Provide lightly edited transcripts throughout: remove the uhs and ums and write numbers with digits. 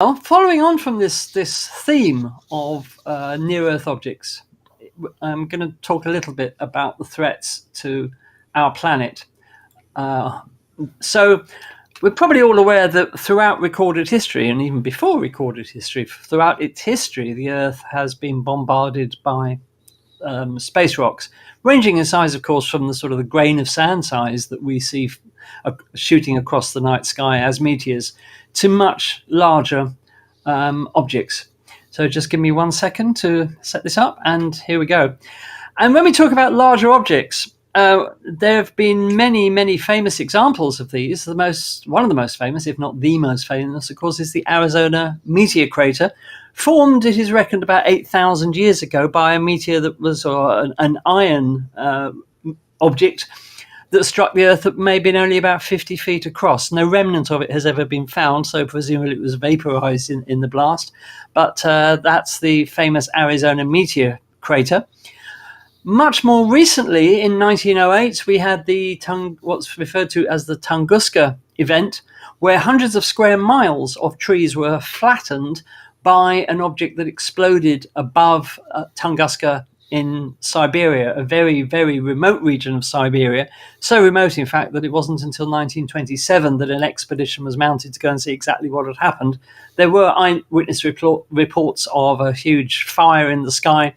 Well, following on from this theme of near-Earth objects, I'm going to talk a little bit about the threats to our planet. So we're probably all aware that throughout recorded history, and even before recorded history, throughout its history, the Earth has been bombarded by space rocks, ranging in size, of course, from the sort of the grain of sand size that we see shooting across the night sky as meteors, to much larger objects. So just give me 1 second to set this up, and here we go. And when we talk about larger objects, there have been many famous examples of these. One of the most famous, if not the most famous, of course, is the Arizona meteor crater, formed, it is reckoned, about 8,000 years ago by a meteor that was an iron object that struck the Earth that may have been only about 50 feet across. No remnant of it has ever been found, so presumably it was vaporized in the blast. But that's the famous Arizona meteor crater. Much more recently, in 1908, we had what's referred to as the Tunguska event, where hundreds of square miles of trees were flattened by an object that exploded above Tunguska in Siberia, a very remote region of Siberia. So remote, in fact, that it wasn't until 1927 that an expedition was mounted to go and see exactly what had happened. There were eyewitness reports of a huge fire in the sky.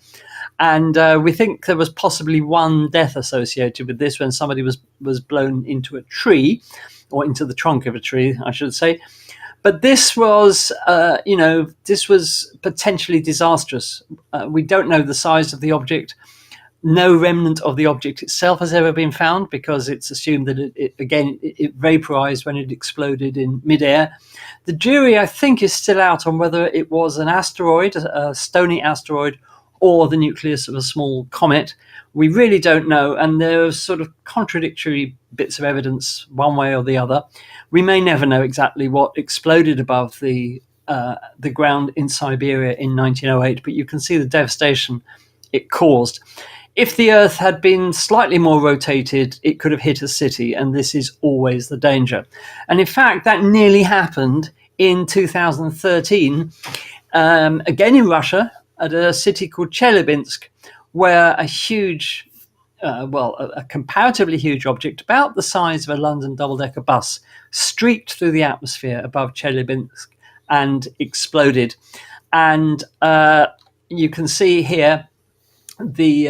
And we think there was possibly one death associated with this when somebody was blown into a tree, or into the trunk of a tree, I should say. But this was, this was potentially disastrous. We don't know the size of the object. No remnant of the object itself has ever been found, because it's assumed that it vaporized when it exploded in midair. The jury, I think, is still out on whether it was an asteroid, a stony asteroid, or the nucleus of a small comet. We really don't know, and there are sort of contradictory bits of evidence one way or the other. We may never know exactly what exploded above the ground in Siberia in 1908, but you can see the devastation it caused. If the Earth had been slightly more rotated, it could have hit a city, and this is always the danger. And in fact, that nearly happened in 2013, again in Russia, at a city called Chelyabinsk, where a huge, a comparatively huge object, about the size of a London double-decker bus, streaked through the atmosphere above Chelyabinsk and exploded. And you can see here the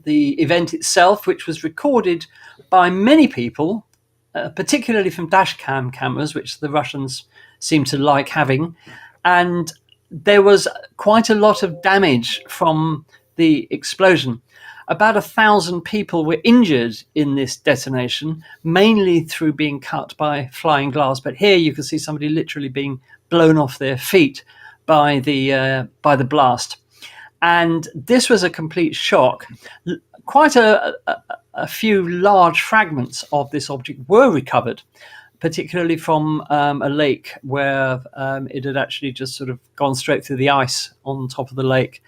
event itself, which was recorded by many people, particularly from dash cam cameras, which the Russians seem to like having. And there was quite a lot of damage from the explosion. About 1,000 people were injured in this detonation, mainly through being cut by flying glass. But here you can see somebody literally being blown off their feet by the blast. And this was a complete shock. Quite a few large fragments of this object were recovered, particularly from a lake where it had actually just sort of gone straight through the ice on top of the lake.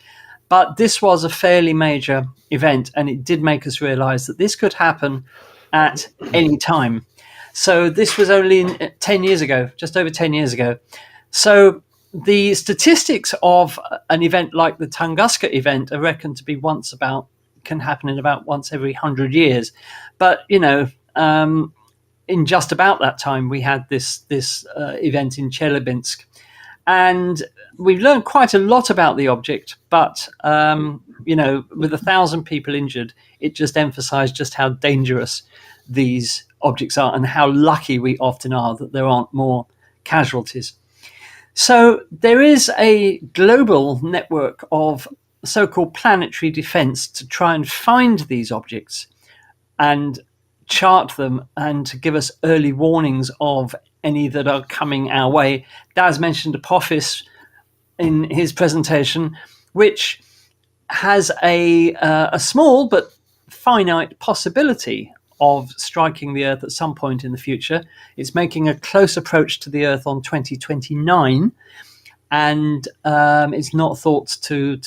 But this was a fairly major event, and it did make us realize that this could happen at any time. So this was only 10 years ago, just over 10 years ago. So the statistics of an event like the Tunguska event are reckoned to be can happen in about once every 100 years. But, in just about that time, we had this event in Chelyabinsk. And we've learned quite a lot about the object, but, with 1,000 people injured, it just emphasized just how dangerous these objects are and how lucky we often are that there aren't more casualties. So there is a global network of so-called planetary defense to try and find these objects and chart them and to give us early warnings of any that are coming our way. Daz mentioned Apophis in his presentation, which has a small but finite possibility of striking the Earth at some point in the future. It's making a close approach to the Earth on 2029, and it's not thought to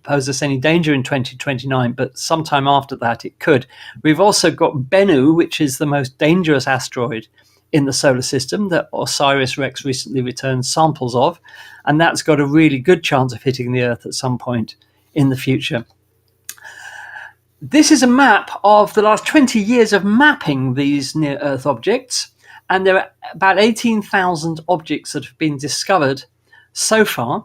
pose us any danger in 2029, but sometime after that it could. We've also got Bennu, which is the most dangerous asteroid in the solar system that OSIRIS-REx recently returned samples of, and that's got a really good chance of hitting the Earth at some point in the future. This is a map of the last 20 years of mapping these near-Earth objects, and there are about 18,000 objects that have been discovered so far.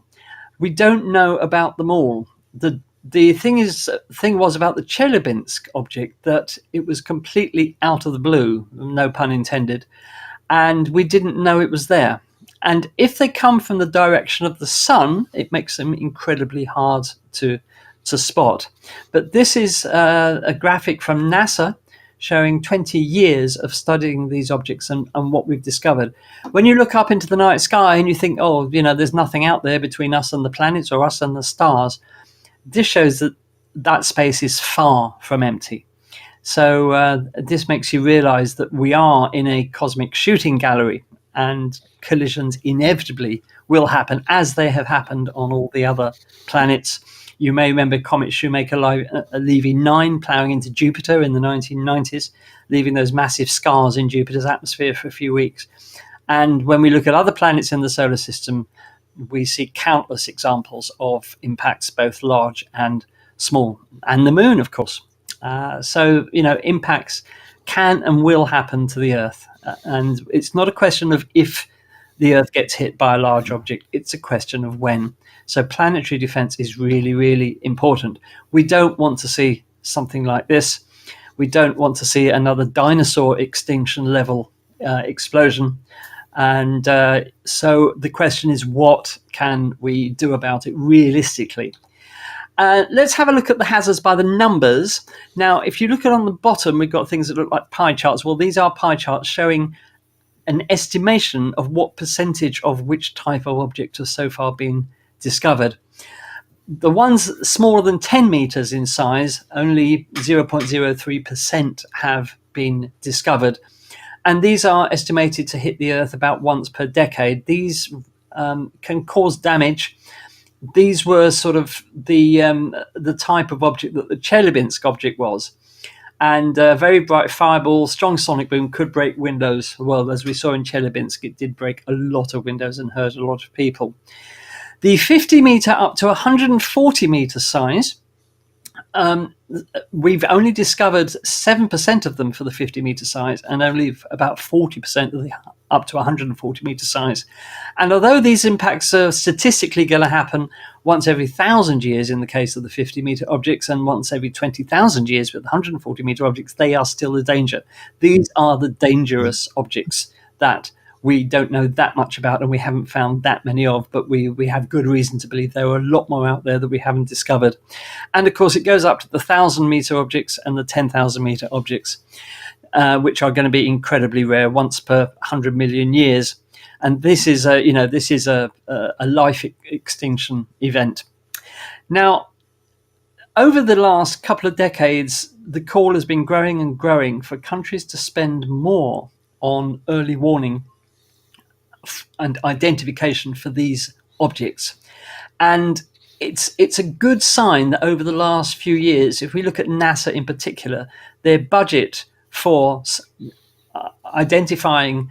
We don't know about them all. The thing was about the Chelyabinsk object that it was completely out of the blue, no pun intended, and we didn't know it was there. And if they come from the direction of the sun, it makes them incredibly hard to spot. But this is a graphic from NASA showing 20 years of studying these objects and what we've discovered. When you look up into the night sky and you think, oh, there's nothing out there between us and the planets or us and the stars, this shows that space is far from empty. So this makes you realize that we are in a cosmic shooting gallery, and collisions inevitably will happen, as they have happened on all the other planets. You may remember Comet Shoemaker-Levy 9 ploughing into Jupiter in the 1990s, leaving those massive scars in Jupiter's atmosphere for a few weeks. And when we look at other planets in the solar system, we see countless examples of impacts, both large and small, and the moon, of course. So impacts can and will happen to the Earth. And it's not a question of if the Earth gets hit by a large object, it's a question of when. So planetary defense is really, really important. We don't want to see something like this. We don't want to see another dinosaur extinction level explosion. And so the question is, what can we do about it realistically? Let's have a look at the hazards by the numbers. Now, if you look at on the bottom, we've got things that look like pie charts. Well, these are pie charts showing an estimation of what percentage of which type of object has so far been discovered. The ones smaller than 10 meters in size, only 0.03% have been discovered. And these are estimated to hit the Earth about once per decade. These can cause damage. These were sort of the type of object that the Chelyabinsk object was. And a very bright fireball, strong sonic boom could break windows. Well, as we saw in Chelyabinsk, it did break a lot of windows and hurt a lot of people. The 50 meter up to 140 meter size, we've only discovered 7% of them for the 50 meter size, and only about 40% of the up to 140 meter size. And although these impacts are statistically going to happen once every 1,000 years in the case of the 50 meter objects, and once every 20,000 years with 140 meter objects, they are still a danger. These are the dangerous objects that we don't know that much about, and we haven't found that many of, but we have good reason to believe there are a lot more out there that we haven't discovered. And of course, it goes up to the 1,000 meter objects and the 10,000 meter objects, which are going to be incredibly rare, once per 100 million years. And this is a life extinction event. Now, over the last couple of decades, the call has been growing and growing for countries to spend more on early warning and identification for these objects. And it's a good sign that over the last few years, if we look at NASA in particular, their budget for identifying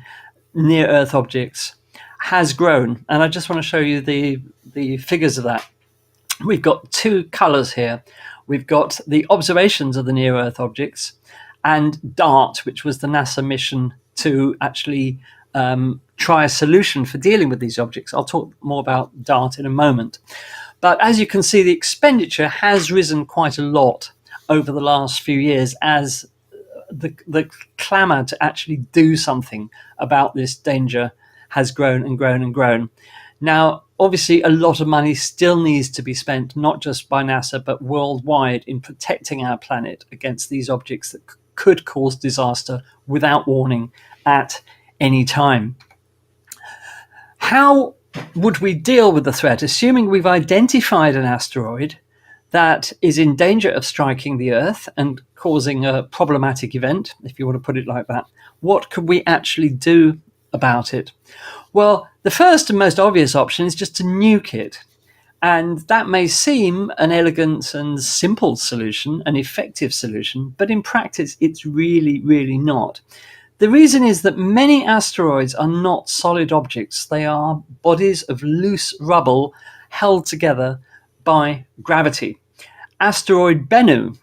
near-Earth objects has grown. And I just want to show you the figures of that. We've got two colors here. We've got the observations of the near-Earth objects, and DART, which was the NASA mission to actually try a solution for dealing with these objects. I'll talk more about DART in a moment. But as you can see, the expenditure has risen quite a lot over the last few years as the clamour to actually do something about this danger has grown and grown and grown. Now, obviously, a lot of money still needs to be spent, not just by NASA, but worldwide, in protecting our planet against these objects that could cause disaster without warning at any time. How would we deal with the threat, assuming we've identified an asteroid that is in danger of striking the Earth and causing a problematic event, if you want to put it like that? What could we actually do about it? Well, the first and most obvious option is just to nuke it. And that may seem an elegant and simple solution, an effective solution, but in practice, it's really, really not. The reason is that many asteroids are not solid objects. They are bodies of loose rubble held together by gravity. Asteroid Bennu,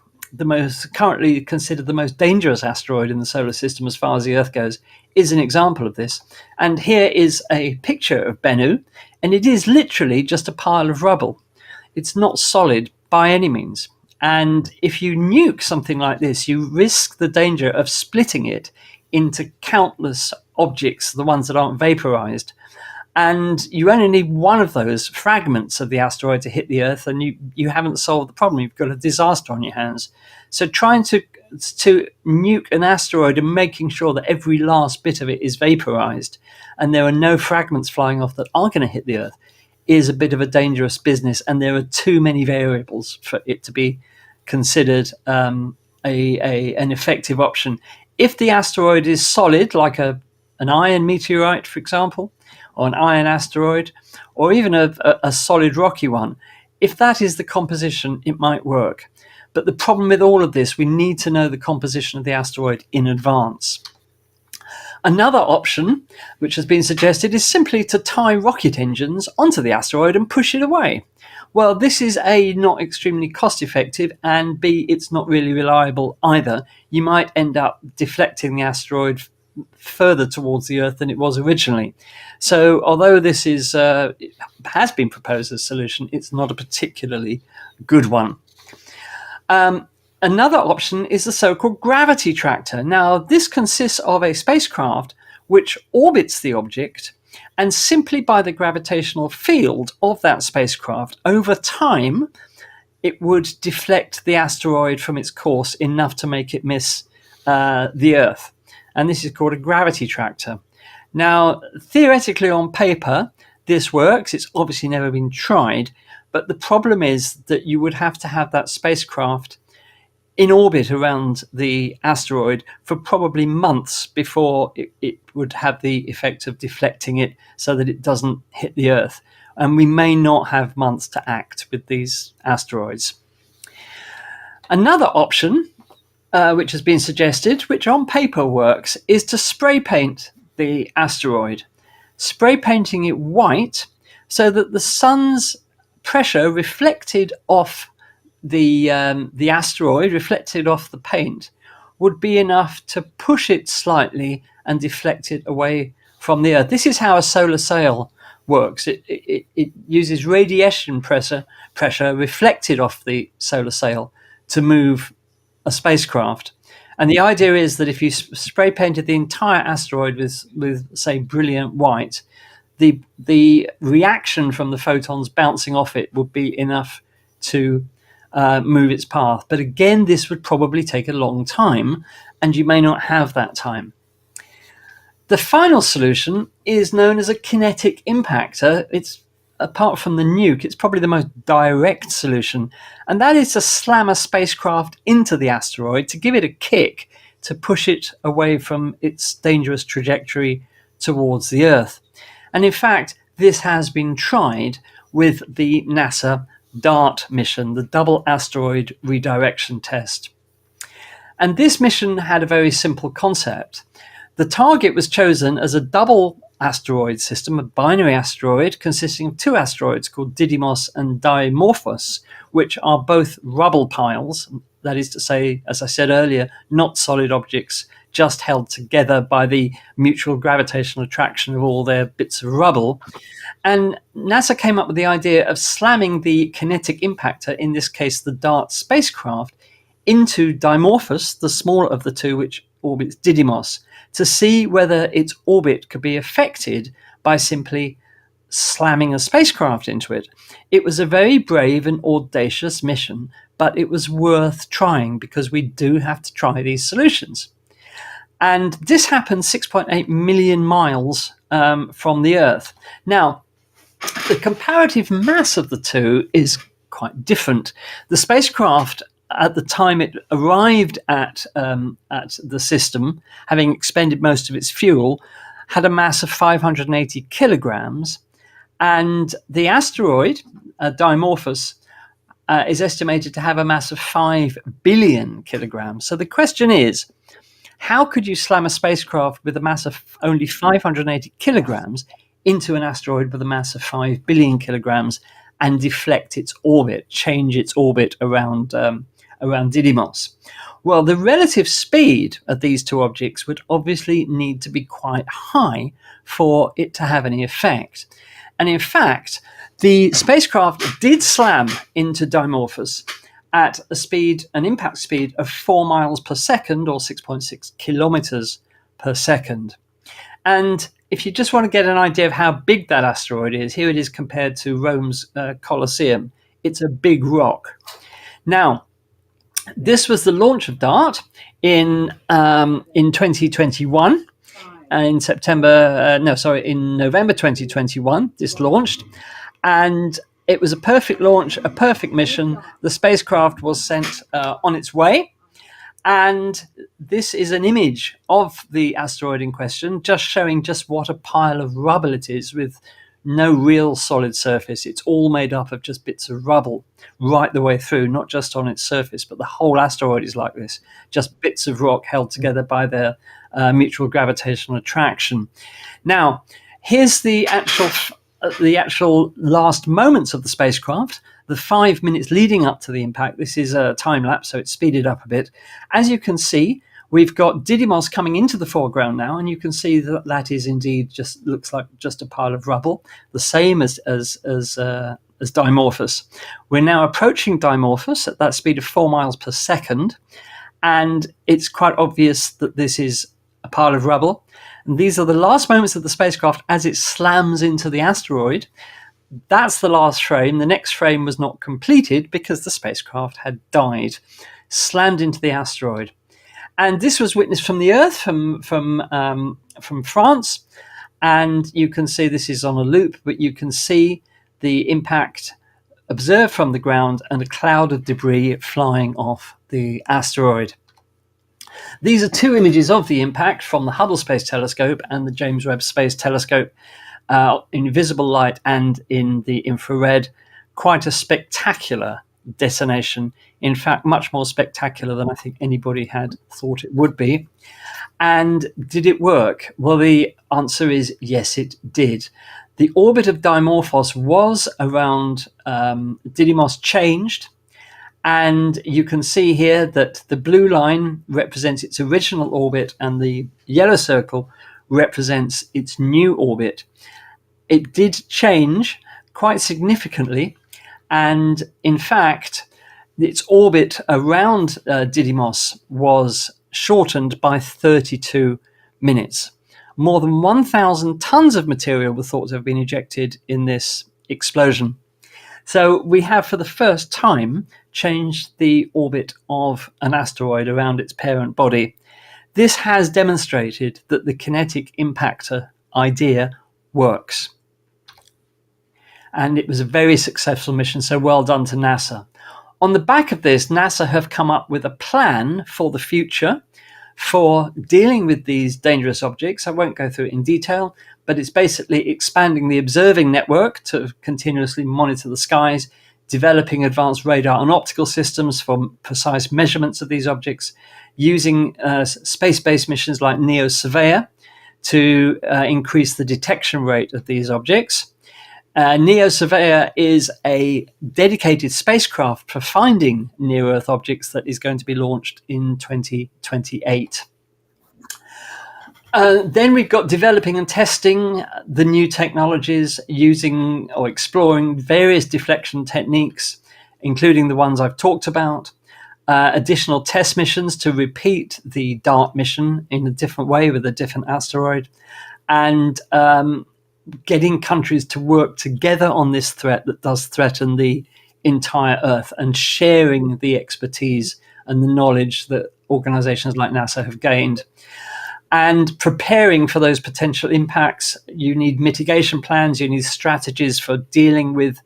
currently considered the most dangerous asteroid in the solar system as far as the Earth goes, is an example of this. And here is a picture of Bennu, and it is literally just a pile of rubble. It's not solid by any means. And if you nuke something like this, you risk the danger of splitting it into countless objects, the ones that aren't vaporized. And you only need one of those fragments of the asteroid to hit the Earth, and you haven't solved the problem. You've got a disaster on your hands. So trying to nuke an asteroid and making sure that every last bit of it is vaporized and there are no fragments flying off that are going to hit the Earth is a bit of a dangerous business, and there are too many variables for it to be considered an effective option. If the asteroid is solid, like an iron meteorite, for example, or an iron asteroid, or even a solid rocky one, if that is the composition, it might work. But the problem with all of this, we need to know the composition of the asteroid in advance. Another option, which has been suggested, is simply to tie rocket engines onto the asteroid and push it away. Well, this is A, not extremely cost effective, and B, it's not really reliable either. You might end up deflecting the asteroid further towards the Earth than it was originally. So although this has been proposed as a solution, it's not a particularly good one. Another option is the so-called gravity tractor. Now, this consists of a spacecraft which orbits the object, and simply by the gravitational field of that spacecraft, over time, it would deflect the asteroid from its course enough to make it miss the Earth. And this is called a gravity tractor. Now, theoretically on paper, this works. It's obviously never been tried, but the problem is that you would have to have that spacecraft in orbit around the asteroid for probably months before it would have the effect of deflecting it so that it doesn't hit the Earth. And we may not have months to act with these asteroids. Another option, which has been suggested, which on paper works, is to spray paint the asteroid, spray painting it white so that the sun's pressure reflected off the asteroid, reflected off the paint, would be enough to push it slightly and deflect it away from the Earth. This is how a solar sail works. It uses radiation pressure reflected off the solar sail to move a spacecraft. And the idea is that if you spray painted the entire asteroid with say, brilliant white, the reaction from the photons bouncing off it would be enough to move its path. But again, this would probably take a long time, and you may not have that time. The final solution is known as a kinetic impactor. It's, apart from the nuke, it's probably the most direct solution, and that is to slam a spacecraft into the asteroid to give it a kick to push it away from its dangerous trajectory towards the Earth. And in fact, this has been tried with the NASA DART mission, the Double Asteroid Redirection Test. And this mission had a very simple concept. The target was chosen as a double asteroid system, a binary asteroid consisting of two asteroids called Didymos and Dimorphos, which are both rubble piles, that is to say, as I said earlier, not solid objects, just held together by the mutual gravitational attraction of all their bits of rubble. And NASA came up with the idea of slamming the kinetic impactor, in this case the DART spacecraft, into Dimorphos, the smaller of the two, which orbits Didymos, to see whether its orbit could be affected by simply slamming a spacecraft into it. It was a very brave and audacious mission, but it was worth trying because we do have to try these solutions. And this happened 6.8 million miles from the Earth. Now, the comparative mass of the two is quite different. The spacecraft, at the time it arrived at the system, having expended most of its fuel, had a mass of 580 kilograms. And the asteroid, Dimorphos, is estimated to have a mass of 5 billion kilograms. So the question is, How could you slam a spacecraft with a mass of only 580 kilograms into an asteroid with a mass of 5 billion kilograms and deflect its orbit, change its orbit around Didymos? Well, the relative speed of these two objects would obviously need to be quite high for it to have any effect. And in fact, the spacecraft did slam into Dimorphos at an impact speed of 4 miles per second, or 6.6 kilometers per second. And if you just want to get an idea of how big that asteroid is, here it is compared to Rome's Colosseum. It's a big rock. Now, this was the launch of DART in 2021. In November 2021, this launched, and it was a perfect launch, a perfect mission. The spacecraft was sent on its way, and this is an image of the asteroid in question, just showing just what a pile of rubble it is, with no real solid surface. It's all made up of just bits of rubble right the way through, not just on its surface, but the whole asteroid is like this, just bits of rock held together by their mutual gravitational attraction. Now, here's the actual last moments of the spacecraft, the 5 minutes leading up to the impact. This is a time lapse, so it's speeded up a bit. As you can see, we've got Didymos coming into the foreground now, and you can see that is indeed looks like just a pile of rubble, the same as Dimorphos. We're now approaching Dimorphos at that speed of 4 miles per second, and it's quite obvious that this is a pile of rubble. And these are the last moments of the spacecraft as it slams into the asteroid. That's the last frame. The next frame was not completed because the spacecraft had died, slammed into the asteroid. And this was witnessed from the Earth, from France. And you can see this is on a loop, but you can see the impact observed from the ground and a cloud of debris flying off the asteroid. These are two images of the impact from the Hubble Space Telescope and the James Webb Space Telescope in visible light and in the infrared. Quite a spectacular detonation. In fact, much more spectacular than I think anybody had thought it would be. And did it work? Well, the answer is yes, it did. The orbit of Dimorphos was around Didymos changed. And you can see here that the blue line represents its original orbit and the yellow circle represents its new orbit. It did change quite significantly. And in fact, its orbit around Didymos was shortened by 32 minutes. More than 1,000 tons of material were thought to have been ejected in this explosion. So we have, for the first time, changed the orbit of an asteroid around its parent body. This has demonstrated that the kinetic impactor idea works. And it was a very successful mission, so well done to NASA. On the back of this, NASA have come up with a plan for the future for dealing with these dangerous objects. I won't go through it in detail, but it's basically expanding the observing network to continuously monitor the skies, developing advanced radar and optical systems for precise measurements of these objects, using space-based missions like NEO-Surveyor to increase the detection rate of these objects. NEO-Surveyor is a dedicated spacecraft for finding near-Earth objects that is going to be launched in 2028. Then we've got developing and testing the new technologies, using or exploring various deflection techniques, including the ones I've talked about, additional test missions to repeat the DART mission in a different way with a different asteroid, and getting countries to work together on this threat that does threaten the entire Earth, and sharing the expertise and the knowledge that organizations like NASA have gained. And preparing for those potential impacts, you need mitigation plans, you need strategies for dealing with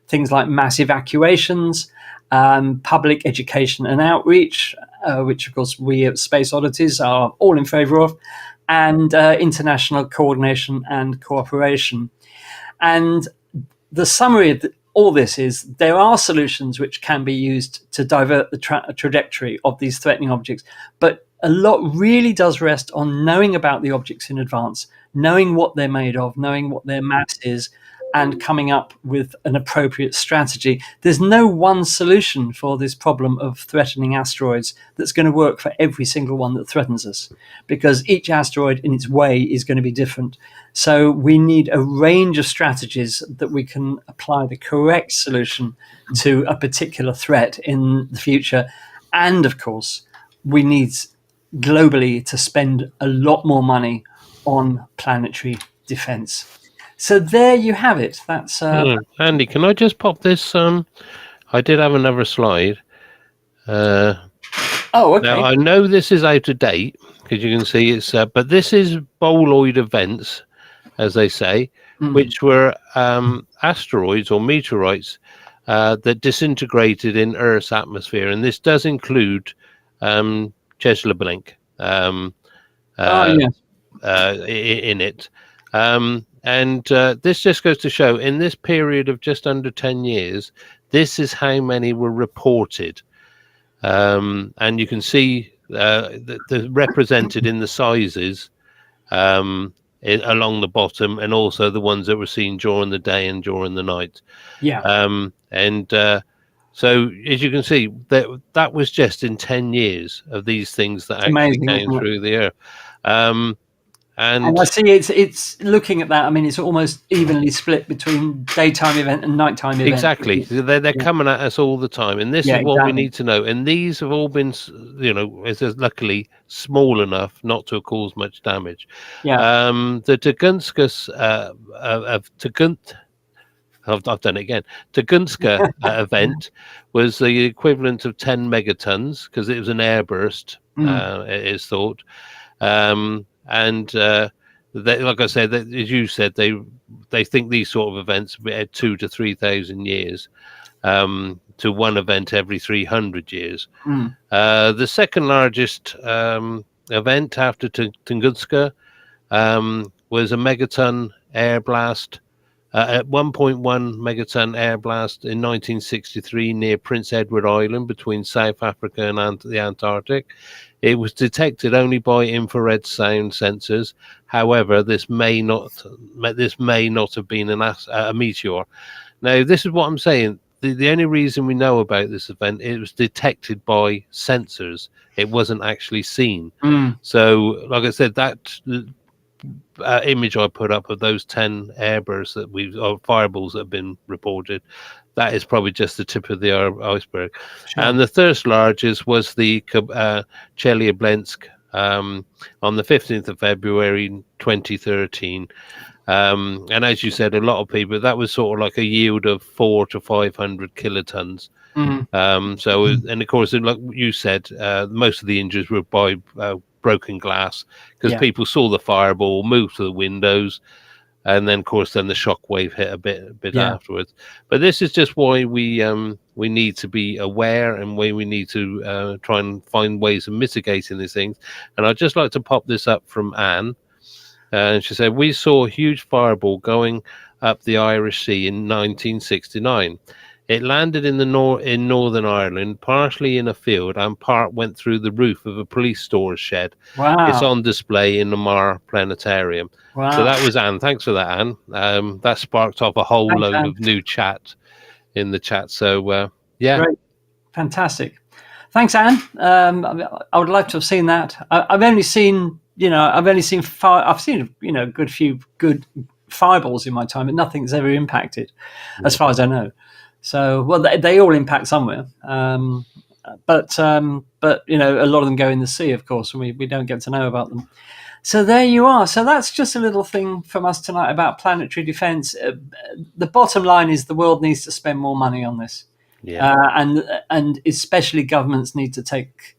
things like mass evacuations, public education and outreach, which of course we at Space Oddities are all in favor of, and international coordination and cooperation. And the summary of all this is there are solutions which can be used to divert the trajectory of these threatening objects, but a lot really does rest on knowing about the objects in advance, knowing what they're made of, knowing what their mass is, and coming up with an appropriate strategy. There's no one solution for this problem of threatening asteroids that's going to work for every single one that threatens us, because each asteroid in its way is going to be different. So we need a range of strategies that we can apply the correct solution to a particular threat in the future. And of course, we need globally to spend a lot more money on planetary defense. So there you have it. That's Andy, can I just pop this? I did have another slide. okay. Now I know this is out of date because you can see it's, but this is boloid events, as they say, which were asteroids or meteorites that disintegrated in Earth's atmosphere, and this does include Chelyabinsk in it. And this just goes to show, in this period of just under 10 years, this is how many were reported. And you can see the represented in the sizes along the bottom, and also the ones that were seen during the day and during the night. Yeah. So as you can see, that was just in 10 years of these things that actually came through the Earth. And I see it's looking at that. I mean, it's almost evenly split between daytime event and nighttime event. Exactly. They're coming at us all the time. And this is what we need to know. And these have all been, it's luckily small enough not to cause much damage. Yeah. The Tugunskas I've done it again. Tugunska event was the equivalent of 10 megatons because it was an airburst, it is thought. Like I said, as you said, they think these sort of events had 2,000 to 3,000 years, to one event every 300 years. The second largest event after Tunguska was a megaton air blast, at 1.1 megaton air blast in 1963 near Prince Edward Island between South Africa and the Antarctic. It was detected only by infrared sound sensors. However, this may not have been a meteor. Now, this is what I'm saying. The only reason we know about this event, it was detected by sensors. It wasn't actually seen. So, like I said, that image I put up of those 10 airbursts or fireballs that have been reported, that is probably just the tip of the iceberg. Sure. And the third largest was the Chelyabinsk on the 15th of February 2013. And as you said, a lot of people, that was sort of like a yield of 400 to 500 kilotons. And of course, like you said, most of the injuries were by broken glass because people saw the fireball move to the windows, and then of course the shock wave hit a bit afterwards. But this is just why we need to be aware, and why we need to try and find ways of mitigating these things. And I'd just like to pop this up from Anne, and she said, we saw a huge fireball going up the Irish Sea in 1969. It landed in in Northern Ireland, partially in a field, and part went through the roof of a police storage shed. Wow. It's on display in the Mar Planetarium. Wow. So that was Anne. Thanks for that, Anne. That sparked off a whole load of new chat in the chat. So, Great. Fantastic. Thanks, Anne. I would like to have seen that. I've only seen a good few good fireballs in my time, but nothing's ever impacted, as far as I know. So, well, they all impact somewhere, but a lot of them go in the sea, of course, and we don't get to know about them. So there you are. So that's just a little thing from us tonight about planetary defense. The bottom line is the world needs to spend more money on this, and especially governments need to take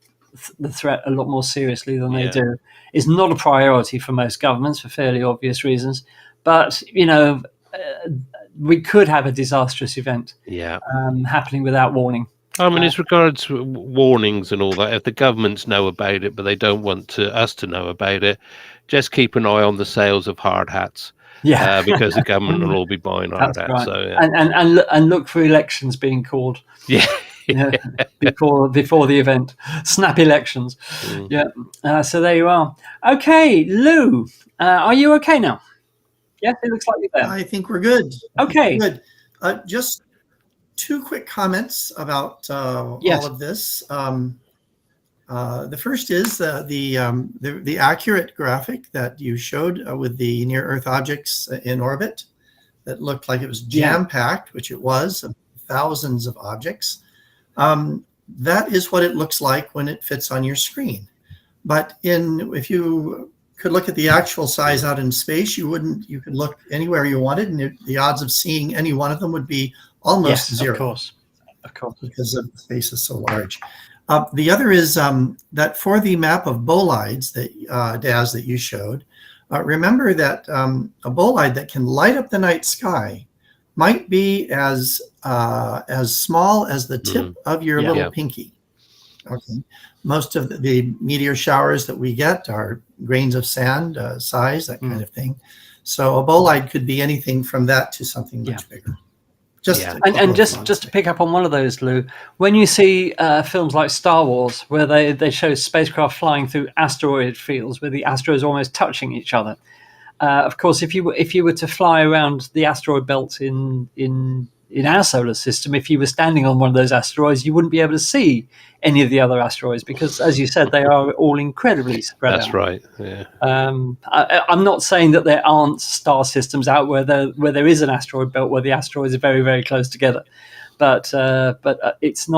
the threat a lot more seriously than they do. It's not a priority for most governments for fairly obvious reasons, but we could have a disastrous event happening without warning. I mean, as regards warnings and all that, if the governments know about it, but they don't want us to know about it, just keep an eye on the sales of hard hats. Because the government will all be buying hard hats. Right. So, and look for elections being called. Yeah, before the event, snap elections. Yeah. So there you are. Okay, Lou, are you okay now? Yes, it looks like you're there. I think we're good. Okay. Good. Just two quick comments about Yes. all of this. The first is the accurate graphic that you showed with the near-Earth objects in orbit that looked like it was jam-packed, which it was, thousands of objects. That is what it looks like when it fits on your screen. But if you could look at the actual size out in space, you could look anywhere you wanted, and the odds of seeing any one of them would be almost zero. Of course, because the space is so large. The other is that for the map of bolides that Daz, that you showed, remember that a bolide that can light up the night sky might be as small as the tip of your little pinky. Okay. Most of the meteor showers that we get are grains of sand size, that kind of thing. So a bolide could be anything from that to something much bigger. Just to pick up on one of those, Lou, when you see films like Star Wars, where they show spacecraft flying through asteroid fields, where the asteroids are almost touching each other. Of course, if you were to fly around the asteroid belt in our solar system, if you were standing on one of those asteroids, you wouldn't be able to see any of the other asteroids because, as you said, they are all incredibly spread out. That's right. Yeah. I'm not saying that there aren't star systems out where there is an asteroid belt where the asteroids are very, very close together, but it's not.